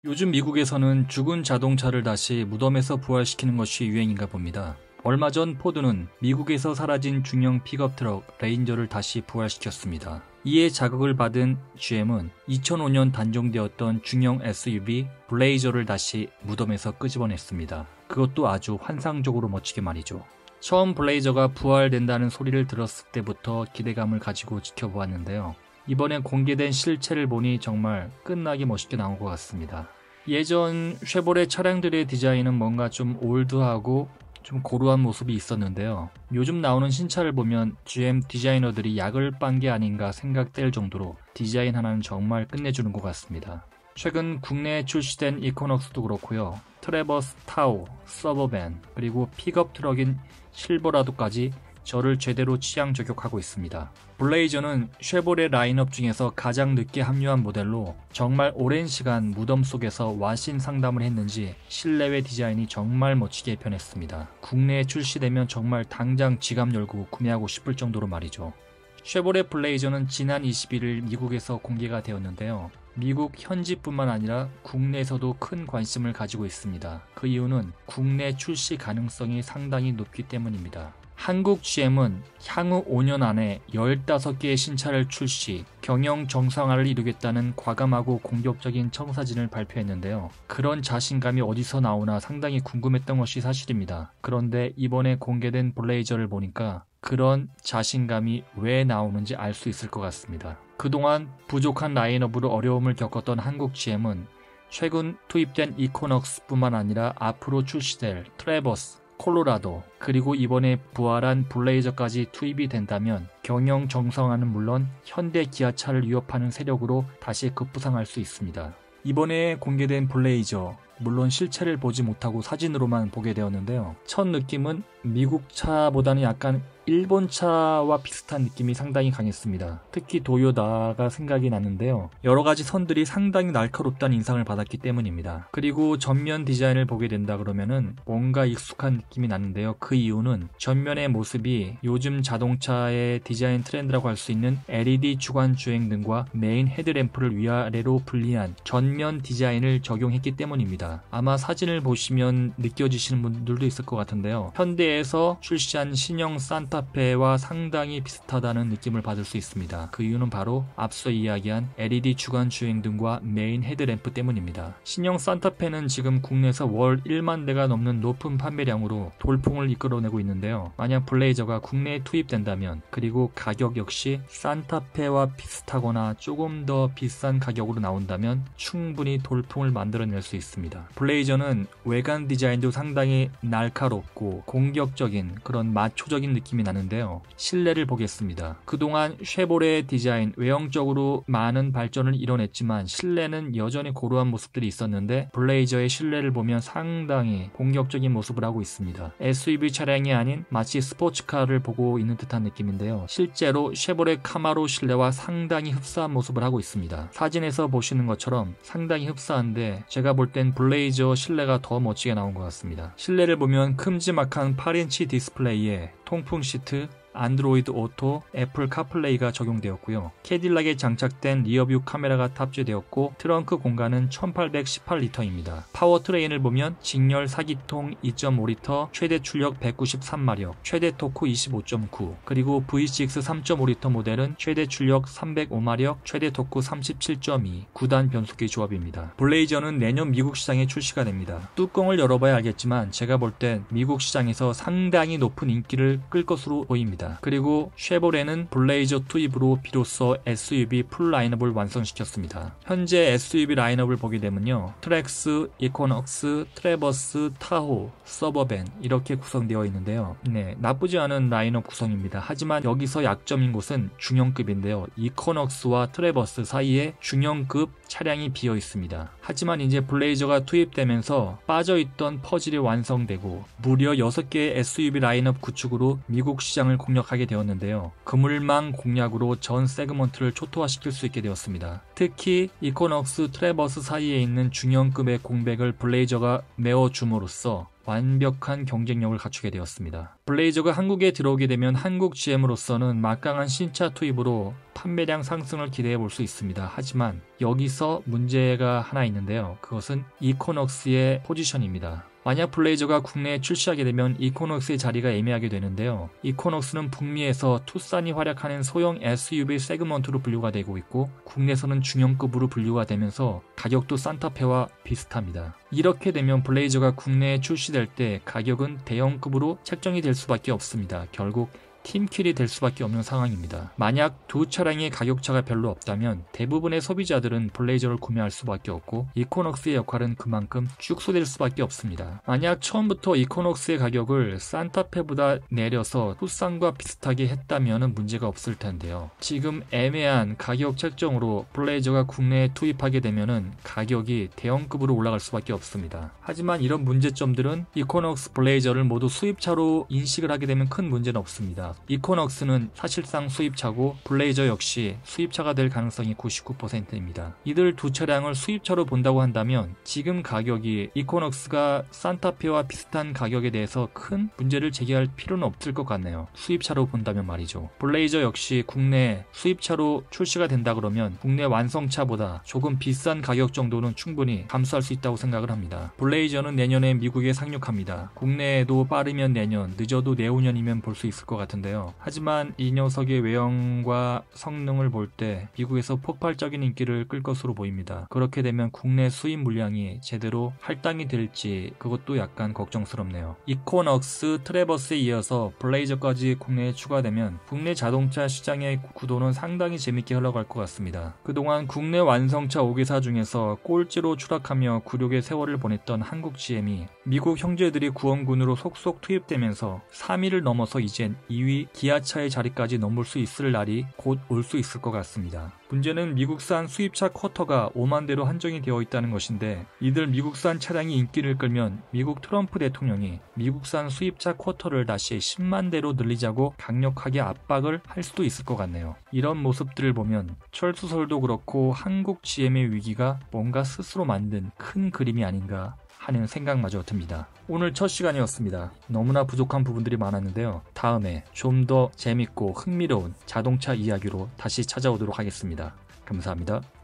요즘 미국에서는 죽은 자동차를 다시 무덤에서 부활시키는 것이 유행인가 봅니다. 얼마 전 포드는 미국에서 사라진 중형 픽업 트럭 레인저를 다시 부활시켰습니다. 이에 자극을 받은 GM은 2005년 단종되었던 중형 SUV 블레이저를 다시 무덤에서 끄집어냈습니다. 그것도 아주 환상적으로 멋지게 말이죠. 처음 블레이저가 부활된다는 소리를 들었을 때부터 기대감을 가지고 지켜보았는데요. 이번에 공개된 실체를 보니 정말 끝나게 멋있게 나온 것 같습니다. 예전 쉐보레 차량들의 디자인은 뭔가 좀 올드하고 좀 고루한 모습이 있었는데요. 요즘 나오는 신차를 보면 GM 디자이너들이 약을 빤 게 아닌가 생각될 정도로 디자인 하나는 정말 끝내주는 것 같습니다. 최근 국내에 출시된 이코넉스도 그렇고요. 트래버스 타오, 서버밴, 그리고 픽업 트럭인 실버라도까지 저를 제대로 취향 저격하고 있습니다. 블레이저는 쉐보레 라인업 중에서 가장 늦게 합류한 모델로 정말 오랜 시간 무덤 속에서 와신 상담을 했는지 실내외 디자인이 정말 멋지게 변했습니다. 국내에 출시되면 정말 당장 지갑 열고 구매하고 싶을 정도로 말이죠. 쉐보레 블레이저는 지난 21일 미국에서 공개가 되었는데요. 미국 현지뿐만 아니라 국내에서도 큰 관심을 가지고 있습니다. 그 이유는 국내 출시 가능성이 상당히 높기 때문입니다. 한국 GM은 향후 5년 안에 15개의 신차를 출시, 경영 정상화를 이루겠다는 과감하고 공격적인 청사진을 발표했는데요. 그런 자신감이 어디서 나오나 상당히 궁금했던 것이 사실입니다. 그런데 이번에 공개된 블레이저를 보니까 그런 자신감이 왜 나오는지 알 수 있을 것 같습니다. 그동안 부족한 라인업으로 어려움을 겪었던 한국 GM은 최근 투입된 이코넉스뿐만 아니라 앞으로 출시될 트래버스, 콜로라도, 그리고 이번에 부활한 블레이저까지 투입이 된다면 경영 정상화는 물론 현대 기아차를 위협하는 세력으로 다시 급부상할 수 있습니다. 이번에 공개된 블레이저, 물론 실체를 보지 못하고 사진으로만 보게 되었는데요. 첫 느낌은 미국 차보다는 약간 일본 차와 비슷한 느낌이 상당히 강했습니다. 특히 도요다가 생각이 나는데요. 여러가지 선들이 상당히 날카롭다는 인상을 받았기 때문입니다. 그리고 전면 디자인을 보게 된다 그러면은 뭔가 익숙한 느낌이 나는데요. 그 이유는 전면의 모습이 요즘 자동차의 디자인 트렌드라고 할 수 있는 LED 주간 주행등과 메인 헤드램프를 위아래로 분리한 전면 디자인을 적용했기 때문입니다. 아마 사진을 보시면 느껴지시는 분들도 있을 것 같은데요. 현대에서 출시한 신형 산타페와 상당히 비슷하다는 느낌을 받을 수 있습니다. 그 이유는 바로 앞서 이야기한 LED 주간 주행등과 메인 헤드램프 때문입니다. 신형 산타페는 지금 국내에서 월 1만 대가 넘는 높은 판매량으로 돌풍을 이끌어내고 있는데요. 만약 블레이저가 국내에 투입된다면, 그리고 가격 역시 산타페와 비슷하거나 조금 더 비싼 가격으로 나온다면 충분히 돌풍을 만들어낼 수 있습니다. 블레이저는 외관 디자인도 상당히 날카롭고 공격적인 그런 마초적인 느낌이 나는데요. 실내를 보겠습니다. 그동안 쉐보레의 디자인, 외형적으로 많은 발전을 이뤄냈지만 실내는 여전히 고루한 모습들이 있었는데 블레이저의 실내를 보면 상당히 공격적인 모습을 하고 있습니다. SUV 차량이 아닌 마치 스포츠카를 보고 있는 듯한 느낌인데요. 실제로 쉐보레 카마로 실내와 상당히 흡사한 모습을 하고 있습니다. 사진에서 보시는 것처럼 상당히 흡사한데 제가 볼 땐 블레이저 실내가 더 멋지게 나온 것 같습니다. 실내를 보면 큼지막한 8인치 디스플레이에 통풍 시트, 안드로이드 오토, 애플 카플레이가 적용되었고요. 캐딜락에 장착된 리어뷰 카메라가 탑재되었고 트렁크 공간은 1818리터입니다. 파워트레인을 보면 직렬 4기통 2.5리터, 최대 출력 193마력, 최대 토크 25.9, 그리고 V6 3.5리터 모델은 최대 출력 305마력, 최대 토크 37.2, 9단 변속기 조합입니다. 블레이저는 내년 미국 시장에 출시가 됩니다. 뚜껑을 열어봐야 알겠지만 제가 볼 땐 미국 시장에서 상당히 높은 인기를 끌 것으로 보입니다. 그리고 쉐보레는 블레이저 투입으로 비로소 SUV 풀 라인업을 완성시켰습니다. 현재 SUV 라인업을 보게 되면요. 트랙스, 이코넉스, 트래버스, 타호, 서버밴 이렇게 구성되어 있는데요. 네, 나쁘지 않은 라인업 구성입니다. 하지만 여기서 약점인 곳은 중형급인데요. 이코넉스와 트래버스 사이에 중형급 차량이 비어 있습니다. 하지만 이제 블레이저가 투입되면서 빠져있던 퍼즐이 완성되고 무려 6개의 SUV 라인업 구축으로 미국 시장을 공략하게 되었는데요. 그물망 공략으로 전 세그먼트를 초토화시킬 수 있게 되었습니다. 특히 이코넉스, 트래버스 사이에 있는 중형급의 공백을 블레이저가 메워줌으로써 완벽한 경쟁력을 갖추게 되었습니다. 블레이저가 한국에 들어오게 되면 한국 GM으로서는 막강한 신차 투입으로 판매량 상승을 기대해 볼 수 있습니다. 하지만 여기서 문제가 하나 있는데요. 그것은 이코넉스의 포지션입니다. 만약 블레이저가 국내에 출시하게 되면 이코넉스의 자리가 애매하게 되는데요. 이코넉스는 북미에서 투싼이 활약하는 소형 SUV 세그먼트로 분류가 되고 있고 국내에서는 중형급으로 분류가 되면서 가격도 산타페와 비슷합니다. 이렇게 되면 블레이저가 국내에 출시될 때 가격은 대형급으로 책정이 될 수밖에 없습니다. 결국 팀킬이 될 수밖에 없는 상황입니다. 만약 두 차량의 가격차가 별로 없다면 대부분의 소비자들은 블레이저를 구매할 수밖에 없고 이코넉스의 역할은 그만큼 축소될 수밖에 없습니다. 만약 처음부터 이코넉스의 가격을 산타페보다 내려서 투싼과 비슷하게 했다면 문제가 없을 텐데요. 지금 애매한 가격 책정으로 블레이저가 국내에 투입하게 되면 가격이 대형급으로 올라갈 수밖에 없습니다. 하지만 이런 문제점들은 이코넉스, 블레이저를 모두 수입차로 인식을 하게 되면 큰 문제는 없습니다. 이코넉스는 사실상 수입차고 블레이저 역시 수입차가 될 가능성이 99%입니다. 이들 두 차량을 수입차로 본다고 한다면 지금 가격이 이코넉스가 산타페와 비슷한 가격에 대해서 큰 문제를 제기할 필요는 없을 것 같네요. 수입차로 본다면 말이죠. 블레이저 역시 국내 수입차로 출시가 된다 그러면 국내 완성차보다 조금 비싼 가격 정도는 충분히 감수할 수 있다고 생각을 합니다. 블레이저는 내년에 미국에 상륙합니다. 국내에도 빠르면 내년, 늦어도 내후년이면 볼 수 있을 것 같은데요. 하지만 이 녀석의 외형과 성능을 볼 때 미국에서 폭발적인 인기를 끌 것으로 보입니다. 그렇게 되면 국내 수입 물량이 제대로 할당이 될지 그것도 약간 걱정스럽네요. 이코넉스, 트래버스에 이어서 블레이저까지 국내에 추가되면 국내 자동차 시장의 구도는 상당히 재밌게 흘러갈 것 같습니다. 그동안 국내 완성차 5개사 중에서 꼴찌로 추락하며 굴욕의 세월을 보냈던 한국 GM이 미국 형제들이 구원군으로 속속 투입되면서 3위를 넘어서 이젠 2위 기아차의 자리까지 넘을 수 있을 날이 곧 올 수 있을 것 같습니다. 문제는 미국산 수입차 쿼터가 5만 대로 한정이 되어 있다는 것인데 이들 미국산 차량이 인기를 끌면 미국 트럼프 대통령이 미국산 수입차 쿼터를 다시 10만 대로 늘리자고 강력하게 압박을 할 수도 있을 것 같네요. 이런 모습들을 보면 철수설도 그렇고 한국 GM의 위기가 뭔가 스스로 만든 큰 그림이 아닌가 하는 생각마저 듭니다. 오늘 첫 시간이었습니다. 너무나 부족한 부분들이 많았는데요. 다음에 좀 더 재밌고 흥미로운 자동차 이야기로 다시 찾아오도록 하겠습니다. 감사합니다.